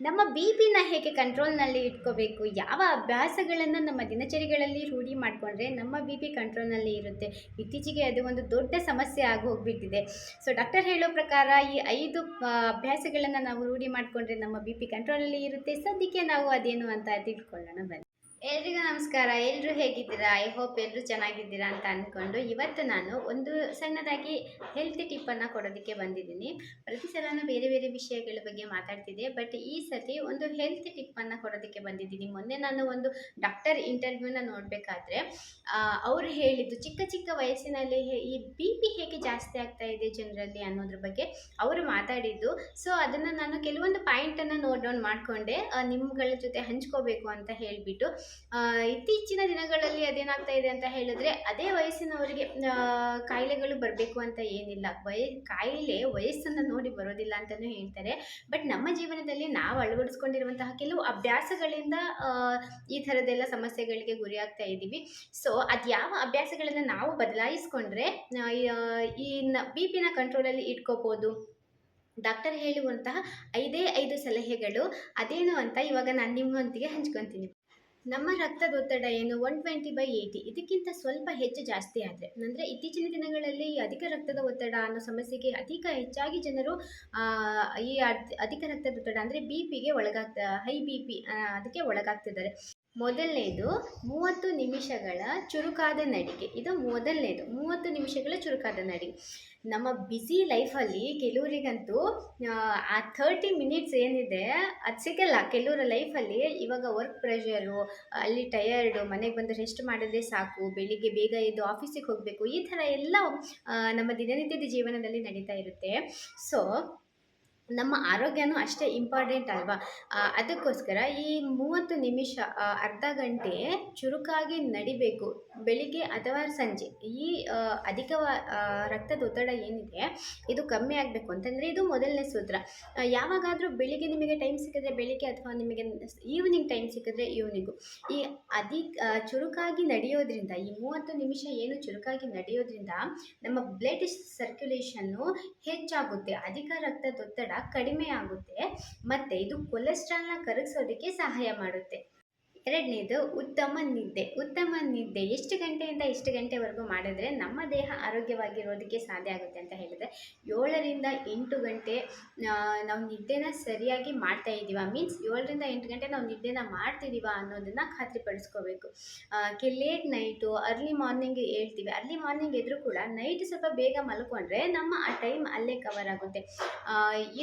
ನಮ್ಮ ಬಿಪಿನ ಹೇಗೆ ಕಂಟ್ರೋಲ್‌ನಲ್ಲಿ ಇಟ್ಕೋಬೇಕು? ಯಾವ ಅಭ್ಯಾಸಗಳನ್ನು ನಮ್ಮ ದಿನಚರಿಗಳಲ್ಲಿ ರೂಢಿ ಮಾಡಿಕೊಂಡ್ರೆ ನಮ್ಮ ಬಿಪಿ ಕಂಟ್ರೋಲ್‌ನಲ್ಲಿ ಇರುತ್ತೆ? ಇತ್ತೀಚೆಗೆ ಅದು ಒಂದು ದೊಡ್ಡ ಸಮಸ್ಯೆ ಆಗಿ ಹೋಗ್ಬಿಟ್ಟಿದೆ. ಸೊ ಡಾಕ್ಟರ್ ಹೇಳೋ ಪ್ರಕಾರ ಈ 5 ಅಭ್ಯಾಸಗಳನ್ನ ನಾವು ರೂಢಿ ಮಾಡಿಕೊಂಡ್ರೆ ನಮ್ಮ ಬಿಪಿ ಕಂಟ್ರೋಲಲ್ಲಿ ಇರುತ್ತೆ. ಸದ್ಯಕ್ಕೆ ನಾವು ಅದೇನು ಅಂತ ತಿಳ್ಕೊಳ್ಳೋಣ ಬನ್ನಿ. ಎಲ್ರಿಗೂ ನಮಸ್ಕಾರ. ಎಲ್ರು ಹೇಗಿದ್ದೀರಾ? ಐ ಹೋಪ್ ಎಲ್ರು ಚೆನ್ನಾಗಿದ್ದೀರಾ ಅಂತ ಅಂದ್ಕೊಂಡು ಇವತ್ತು ನಾನು ಒಂದು ಸಣ್ಣದಾಗಿ ಹೆಲ್ತ್ ಟಿಪ್ಪನ್ನು ಕೊಡೋದಕ್ಕೆ ಬಂದಿದ್ದೀನಿ. ಪ್ರತಿ ಸಲನೂ ಬೇರೆ ಬೇರೆ ವಿಷಯಗಳ ಬಗ್ಗೆ ಮಾತಾಡ್ತಿದ್ದೆ. ಬಟ್ ಈ ಸತಿ ಒಂದು ಹೆಲ್ತ್ ಟಿಪ್ಪನ್ನು ಕೊಡೋದಕ್ಕೆ ಬಂದಿದ್ದೀನಿ. ಮೊನ್ನೆ ನಾನು ಒಂದು ಡಾಕ್ಟರ್ ಇಂಟರ್ವ್ಯೂನ ನೋಡಬೇಕಾದ್ರೆ ಅವರು ಹೇಳಿದ್ದು ಚಿಕ್ಕ ಚಿಕ್ಕ ವಯಸ್ಸಿನಲ್ಲಿ ಈ ಬಿ ಪಿ ಹೇಗೆ ಜಾಸ್ತಿ ಆಗ್ತಾ ಇದೆ ಜನರಲ್ಲಿ ಅನ್ನೋದ್ರ ಬಗ್ಗೆ ಅವರು ಮಾತಾಡಿದ್ದು. ಸೊ ಅದನ್ನು ನಾನು ಕೆಲವೊಂದು ಪಾಯಿಂಟನ್ನು ನೋಟ್ ಡೌನ್ ಮಾಡಿಕೊಂಡೆ, ನಿಮ್ಗಳ ಜೊತೆ ಹಂಚ್ಕೋಬೇಕು ಅಂತ ಹೇಳಿಬಿಟ್ಟು. ಇತ್ತೀಚಿನ ದಿನಗಳಲ್ಲಿ ಅದೇನಾಗ್ತಾ ಇದೆ ಅಂತ ಹೇಳಿದ್ರೆ ಅದೇ ವಯಸ್ಸಿನವರಿಗೆ ಕಾಯಿಲೆಗಳು ಬರಬೇಕು ಅಂತ ಏನಿಲ್ಲ. ಕಾಯಿಲೆ ವಯಸ್ಸನ್ನು ನೋಡಿ ಬರೋದಿಲ್ಲ ಅಂತಲೂ ಹೇಳ್ತಾರೆ. ಬಟ್ ನಮ್ಮ ಜೀವನದಲ್ಲಿ ನಾವು ಅಳವಡಿಸ್ಕೊಂಡಿರುವಂತಹ ಕೆಲವು ಅಭ್ಯಾಸಗಳಿಂದ ಈ ಥರದ್ದೆಲ್ಲ ಸಮಸ್ಯೆಗಳಿಗೆ ಗುರಿಯಾಗ್ತಾ ಇದ್ದೀವಿ. ಸೊ ಅದು ಯಾವ ಅಭ್ಯಾಸಗಳನ್ನು ನಾವು ಬದಲಾಯಿಸ್ಕೊಂಡ್ರೆ ಈ ಬಿ ಪಿನ ಕಂಟ್ರೋಲಲ್ಲಿ ಇಟ್ಕೋಬೋದು. ಡಾಕ್ಟರ್ ಹೇಳುವಂತಹ 5 ಸಲಹೆಗಳು ಅದೇನು ಅಂತ ಇವಾಗ ನಾನು ನಿಮ್ಮೊಂದಿಗೆ ಹಂಚ್ಕೊತೀನಿ. ನಮ್ಮ ರಕ್ತದೊತ್ತಡ ಏನು 120/80 ಇದಕ್ಕಿಂತ ಸ್ವಲ್ಪ ಹೆಚ್ಚು ಜಾಸ್ತಿ ಆದರೆ, ಅಂದರೆ ಇತ್ತೀಚಿನ ದಿನಗಳಲ್ಲಿ ಈ ಅಧಿಕ ರಕ್ತದ ಒತ್ತಡ ಅನ್ನೋ ಸಮಸ್ಯೆಗೆ ಹೆಚ್ಚಾಗಿ ಜನರು ಈ ಅಧಿಕ ರಕ್ತದೊತ್ತಡ ಅಂದರೆ ಬಿ ಪಿಗೆ ಹೈ ಬಿ ಪಿ ಅದಕ್ಕೆ ಒಳಗಾಗ್ತಿದ್ದಾರೆ. ಮೊದಲನೇದು 30 ನಿಮಿಷಗಳ ಚುರುಕಾದ ನಡಿಗೆ. ಇದು ಮೊದಲನೇದು, 30 ನಿಮಿಷಗಳ ಚುರುಕಾದ ನಡಿಗೆ. ನಮ್ಮ ಬ್ಯುಸಿ ಲೈಫಲ್ಲಿ ಕೆಲವರಿಗಂತೂ ಆ 30 ಮಿನಿಟ್ಸ್ ಏನಿದೆ ಅದು ಸಿಗಲ್ಲ. ಕೆಲವರ ಲೈಫಲ್ಲಿ ಇವಾಗ ವರ್ಕ್ ಪ್ರೆಷರು, ಅಲ್ಲಿ ಟಯರ್ಡು, ಮನೆಗೆ ಬಂದು ರೆಸ್ಟ್ ಮಾಡಿದ್ರೆ ಸಾಕು, ಬೆಳಿಗ್ಗೆ ಬೇಗ ಎದ್ದು ಆಫೀಸಿಗೆ ಹೋಗಬೇಕು, ಈ ಥರ ಎಲ್ಲ ನಮ್ಮ ದಿನನಿತ್ಯದ ಜೀವನದಲ್ಲಿ ನಡೀತಾ ಇರುತ್ತೆ. ಸೊ ನಮ್ಮ ಆರೋಗ್ಯನೂ ಅಷ್ಟೇ ಇಂಪಾರ್ಟೆಂಟ್ ಅಲ್ವಾ? ಅದಕ್ಕೋಸ್ಕರ ಈ 30 ನಿಮಿಷ ಅರ್ಧ ಗಂಟೆ ಚುರುಕಾಗಿ ನಡಿಬೇಕು, ಬೆಳಿಗ್ಗೆ ಅಥವಾ ಸಂಜೆ. ಈ ರಕ್ತದೊತ್ತಡ ಏನಿದೆ ಇದು ಕಮ್ಮಿ ಆಗಬೇಕು ಅಂತಂದರೆ ಇದು ಮೊದಲನೇ ಸೂತ್ರ. ಯಾವಾಗಾದರೂ ಬೆಳಿಗ್ಗೆ ನಿಮಗೆ ಟೈಮ್ ಸಿಕ್ಕಿದ್ರೆ ಬೆಳಿಗ್ಗೆ, ಅಥವಾ ನಿಮಗೆ ಈವ್ನಿಂಗ್ ಟೈಮ್ ಸಿಕ್ಕಿದ್ರೆ ಈವ್ನಿಂಗು. ಈ ಚುರುಕಾಗಿ ನಡೆಯೋದ್ರಿಂದ, ಈ 30 ನಿಮಿಷ ಏನು ಚುರುಕಾಗಿ ನಡೆಯೋದ್ರಿಂದ ನಮ್ಮ ಬ್ಲಡ್ ಸರ್ಕ್ಯುಲೇಷನ್ನು ಹೆಚ್ಚಾಗುತ್ತೆ, ಅಧಿಕ ರಕ್ತದೊತ್ತಡ ಕಡಿಮೆ ಆಗುತ್ತೆ, ಮತ್ತು ಇದು ಕೊಲೆಸ್ಟ್ರಾಲ್ನ ಕರಗಿಸೋದಕ್ಕೆ ಸಹಾಯ ಮಾಡುತ್ತೆ. ಎರಡನೇದು ಉತ್ತಮ ನಿದ್ದೆ ಎಷ್ಟು ಗಂಟೆಯಿಂದ ಎಷ್ಟು ಗಂಟೆವರೆಗೂ ಮಾಡಿದ್ರೆ ನಮ್ಮ ದೇಹ ಆರೋಗ್ಯವಾಗಿರೋದಕ್ಕೆ ಸಾಧ್ಯ ಆಗುತ್ತೆ ಅಂತ ಹೇಳಿದ್ರೆ 7ರಿಂದ 8 ಗಂಟೆ ನಾವು ನಿದ್ದೆನ ಸರಿಯಾಗಿ ಮಾಡ್ತಾ ಇದ್ದೀವ, ಮೀನ್ಸ್ 7ರಿಂದ 8 ಗಂಟೆ ನಾವು ನಿದ್ದೆನ ಮಾಡ್ತಿದ್ದೀವ ಅನ್ನೋದನ್ನು ಖಾತ್ರಿಪಡಿಸ್ಕೋಬೇಕು. ಲೇಟ್ ನೈಟು ಅರ್ಲಿ ಮಾರ್ನಿಂಗ್ ಹೇಳ್ತೀವಿ, ಅರ್ಲಿ ಮಾರ್ನಿಂಗ್ ಎದ್ರೂ ಕೂಡ ನೈಟ್ ಸ್ವಲ್ಪ ಬೇಗ ಮಲ್ಕೊಂಡ್ರೆ ನಮ್ಮ ಆ ಟೈಮ್ ಅಲ್ಲೇ ಕವರ್ ಆಗುತ್ತೆ.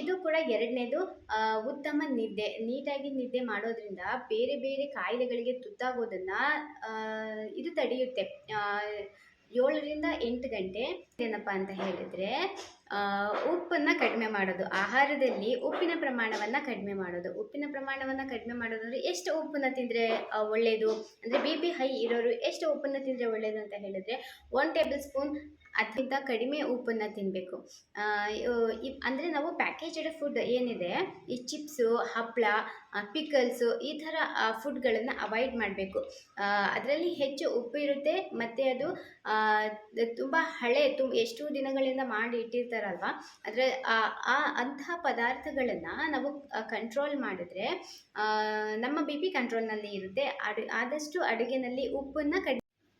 ಇದು ಕೂಡ ಎರಡನೇದು. ಉತ್ತಮ ನಿದ್ದೆ, ನೀಟಾಗಿ ನಿದ್ದೆ ಮಾಡೋದ್ರಿಂದ ಬೇರೆ ಬೇರೆ ಕಾಯಿಲೆಗಳಿಗೆ ತುತ್ತಾಗೋದನ್ನು ಇದು ತಡೆಯುತ್ತೆ. 7ರಿಂದ 8 ಗಂಟೆ. ಏನಪ್ಪ ಅಂತ ಹೇಳಿದರೆ ಉಪ್ಪನ್ನು ಕಡಿಮೆ ಮಾಡೋದು, ಆಹಾರದಲ್ಲಿ ಉಪ್ಪಿನ ಪ್ರಮಾಣವನ್ನು ಕಡಿಮೆ ಮಾಡೋದು. ಅಂದರೆ ಎಷ್ಟು ಉಪ್ಪನ್ನು ತಿಂದರೆ ಒಳ್ಳೆಯದು ಅಂದರೆ ಬಿ ಪಿ ಹೈ ಇರೋರು ಎಷ್ಟು ಉಪ್ಪನ್ನು ತಿಂದರೆ ಒಳ್ಳೆಯದು ಅಂತ ಹೇಳಿದರೆ 1 ಟೇಬಲ್ ಸ್ಪೂನ್ ಅದಕ್ಕಿಂತ ಕಡಿಮೆ ಉಪ್ಪನ್ನು ತಿನ್ನಬೇಕು. ಅಂದರೆ ನಾವು ಪ್ಯಾಕೇಜ್ಡ್ ಫುಡ್ ಏನಿದೆ, ಈ ಚಿಪ್ಸು, ಹಪ್ಪಳ, ಪಿಕಲ್ಸು, ಈ ಥರ ಫುಡ್ಗಳನ್ನು ಅವಾಯ್ಡ್ ಮಾಡಬೇಕು. ಅದರಲ್ಲಿ ಹೆಚ್ಚು ಉಪ್ಪು ಇರುತ್ತೆ, ಮತ್ತು ಅದು ತುಂಬ ಎಷ್ಟು ದಿನಗಳಿಂದ ಮಾಡಿ ಇಟ್ಟಿರ್ತಾರಲ್ವ, ಅದರ ಅಂತಹ ಪದಾರ್ಥಗಳನ್ನು ನಾವು ಕಂಟ್ರೋಲ್ ಮಾಡಿದ್ರೆ ನಮ್ಮ ಬಿ ಪಿ ಕಂಟ್ರೋಲ್ನಲ್ಲಿ ಇರುತ್ತೆ. ಆದಷ್ಟು ಅಡುಗೆನಲ್ಲಿ ಉಪ್ಪನ್ನು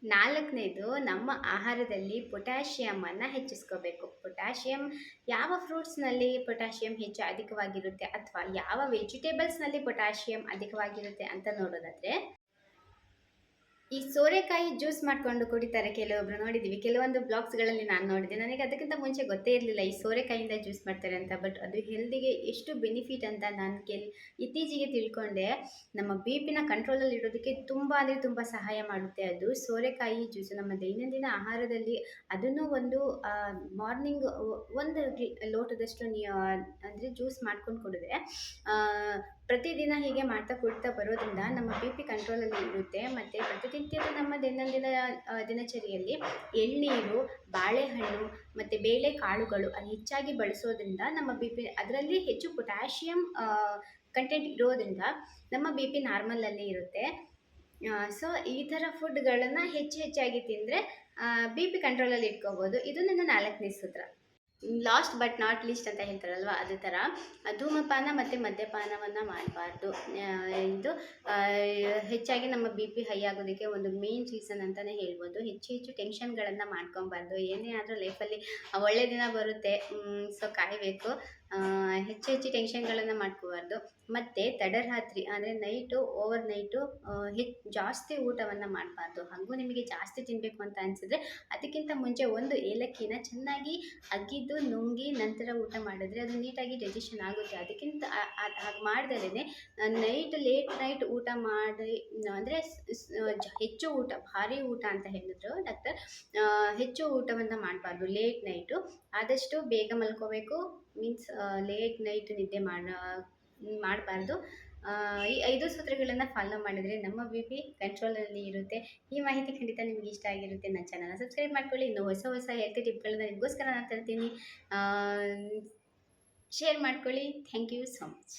ನಾಲ್ಕನೇದು, ನಮ್ಮ ಆಹಾರದಲ್ಲಿ ಪೊಟ್ಯಾಷಿಯಮನ್ನು ಹೆಚ್ಚಿಸ್ಕೋಬೇಕು. ಯಾವ ಫ್ರೂಟ್ಸ್ನಲ್ಲಿ ಪೊಟ್ಯಾಷಿಯಮ್ ಹೆಚ್ಚು ಅಧಿಕವಾಗಿರುತ್ತೆ, ಅಥವಾ ಯಾವ ವೆಜಿಟೇಬಲ್ಸ್ನಲ್ಲಿ ಪೊಟ್ಯಾಷಿಯಮ್ ಅಧಿಕವಾಗಿರುತ್ತೆ ಅಂತ ನೋಡೋದಾದರೆ, ಈ ಸೋರೆಕಾಯಿ ಜ್ಯೂಸ್ ಮಾಡಿಕೊಂಡು ಕುಡಿತಾರೆ ಕೆಲವೊಬ್ರು, ನೋಡಿದ್ದೀವಿ ಕೆಲವೊಂದು ಬ್ಲಾಗ್ಸ್ಗಳಲ್ಲಿ ನಾನು ನೋಡಿದೆ. ನನಗೆ ಅದಕ್ಕಿಂತ ಮುಂಚೆ ಗೊತ್ತೇ ಇರಲಿಲ್ಲ ಈ ಸೋರೆಕಾಯಿಯಿಂದ ಜ್ಯೂಸ್ ಮಾಡ್ತಾರೆ ಅಂತ. ಬಟ್ ಅದು ಹೆಲ್ದಿಗೆ ಎಷ್ಟು ಬೆನಿಫಿಟ್ ಅಂತ ನಾನು ಇತ್ತೀಚೆಗೆ ತಿಳ್ಕೊಂಡೆ. ನಮ್ಮ ಬಿ ಪಿನ ಕಂಟ್ರೋಲಲ್ಲಿ ಇಡೋದಕ್ಕೆ ತುಂಬ ಅಂದರೆ ತುಂಬ ಸಹಾಯ ಮಾಡುತ್ತೆ ಅದು ಸೋರೆಕಾಯಿ ಜ್ಯೂಸು. ನಮ್ಮ ದೈನಂದಿನ ಆಹಾರದಲ್ಲಿ ಅದನ್ನು ಒಂದು ಮಾರ್ನಿಂಗ್ ಒಂದು ಲೋಟದಷ್ಟು ಅಂದರೆ ಜ್ಯೂಸ್ ಮಾಡ್ಕೊಂಡು ಕುಡಿದ್ರೆ ಪ್ರತಿದಿನ ಹೀಗೆ ಮಾಡ್ತಾ ಕುಡಿತಾ ಬರೋದ್ರಿಂದ ನಮ್ಮ ಬಿ ಪಿ ಕಂಟ್ರೋಲಲ್ಲಿ ಇರುತ್ತೆ. ಮತ್ತು ಪ್ರತಿನಿತ್ಯದ ನಮ್ಮ ದೈನಂದಿನ ದಿನಚರಿಯಲ್ಲಿ ಎಳ್ನೀರು, ಬಾಳೆಹಣ್ಣು ಮತ್ತು ಬೇಳೆಕಾಳುಗಳು ಅದು ಹೆಚ್ಚಾಗಿ ಬಳಸೋದ್ರಿಂದ ನಮ್ಮ ಬಿ ಪಿ, ಅದರಲ್ಲಿ ಹೆಚ್ಚು ಪೊಟ್ಯಾಷಿಯಮ್ ಕಂಟೆಂಟ್ ಇರೋದ್ರಿಂದ ನಮ್ಮ ಬಿ ಪಿ ನಾರ್ಮಲಲ್ಲಿ ಇರುತ್ತೆ. ಸೊ ಈ ಥರ ಫುಡ್ಗಳನ್ನು ಹೆಚ್ಚಾಗಿ ತಿಂದರೆ ಬಿ ಪಿ ಕಂಟ್ರೋಲಲ್ಲಿ ಇಟ್ಕೋಬೋದು. ಇದು ನನ್ನ 4ನೇ ಸೂತ್ರ. ಲಾಸ್ಟ್ ಬಟ್ ನಾಟ್ ಲೀಸ್ಟ್ ಅಂತ ಹೇಳ್ತಾರಲ್ವ, ಅದೇ ಥರ ಧೂಮಪಾನ ಮತ್ತು ಮದ್ಯಪಾನವನ್ನು ಮಾಡಬಾರ್ದು. ಇದು ಆ, ಹೆಚ್ಚಾಗಿ ನಮ್ಮ ಬಿ ಪಿ ಹೈ ಆಗೋದಕ್ಕೆ ಒಂದು ಮೇನ್ ರೀಸನ್ ಅಂತಲೇ ಹೇಳ್ಬೋದು. ಹೆಚ್ಚು ಹೆಚ್ಚು ಟೆನ್ಷನ್ಗಳನ್ನು ಮಾಡ್ಕೊಬಾರ್ದು. ಏನೇ ಆದರೂ ಲೈಫಲ್ಲಿ ಒಳ್ಳೆ ದಿನ ಬರುತ್ತೆ, ಸೊ ಕಾಯಬೇಕು. ಹೆಚ್ಚು ಹೆಚ್ಚು ಟೆನ್ಷನ್ಗಳನ್ನು ಮಾಡ್ಕೋಬಾರ್ದು. ಮತ್ತು ತಡರಾತ್ರಿ ಅಂದರೆ ನೈಟು ಓವರ್ ನೈಟು ಜಾಸ್ತಿ ಊಟವನ್ನು ಮಾಡಬಾರ್ದು. ಹಾಗೂ ನಿಮಗೆ ಜಾಸ್ತಿ ತಿನ್ನಬೇಕು ಅಂತ ಅನಿಸಿದ್ರೆ ಅದಕ್ಕಿಂತ ಮುಂಚೆ ಒಂದು ಏಲಕ್ಕಿನ ಚೆನ್ನಾಗಿ ಅಗಿದು ನುಂಗಿ ನಂತರ ಊಟ ಮಾಡಿದ್ರೆ ಅದು ನೀಟಾಗಿ ಡೈಜೆಷನ್ ಆಗುತ್ತೆ. ಅದಕ್ಕಿಂತ ಹಾಗೆ ಮಾಡ್ದಲೇ ಲೇಟ್ ನೈಟ್ ಊಟ ಮಾಡಿ, ಅಂದರೆ ಹೆಚ್ಚು ಊಟ, ಭಾರಿ ಊಟ ಅಂತ ಹೇಳಿದ್ರು ಡಾಕ್ಟರ್. ಹೆಚ್ಚು ಊಟವನ್ನು ಮಾಡಬಾರ್ದು ಲೇಟ್ ನೈಟು. ಆದಷ್ಟು ಬೇಗ ಮಲ್ಕೋಬೇಕು, ಮೀನ್ಸ್ ಲೇಟ್ ನೈಟ್ ನಿದ್ದೆ ಮಾಡಬಾರ್ದು. ಈ 5 ಸೂತ್ರಗಳನ್ನು ಫಾಲೋ ಮಾಡಿದರೆ ನಮ್ಮ ಬಿ ಪಿ ಕಂಟ್ರೋಲಲ್ಲಿ ಇರುತ್ತೆ. ಈ ಮಾಹಿತಿ ಖಂಡಿತ ನಿಮಗೆ ಇಷ್ಟ ಆಗಿರುತ್ತೆ. ನನ್ನ ಚಾನಲ್ನ ಸಬ್ಸ್ಕ್ರೈಬ್ ಮಾಡ್ಕೊಳ್ಳಿ. ಇನ್ನು ಹೊಸ ಹೊಸ ಹೆಲ್ತಿ ಟಿಪ್ಗಳನ್ನ ನಿಮಗೋಸ್ಕರ ನಾನು ತರ್ತೀನಿ. ಶೇರ್ ಮಾಡ್ಕೊಳ್ಳಿ. Thank you so much.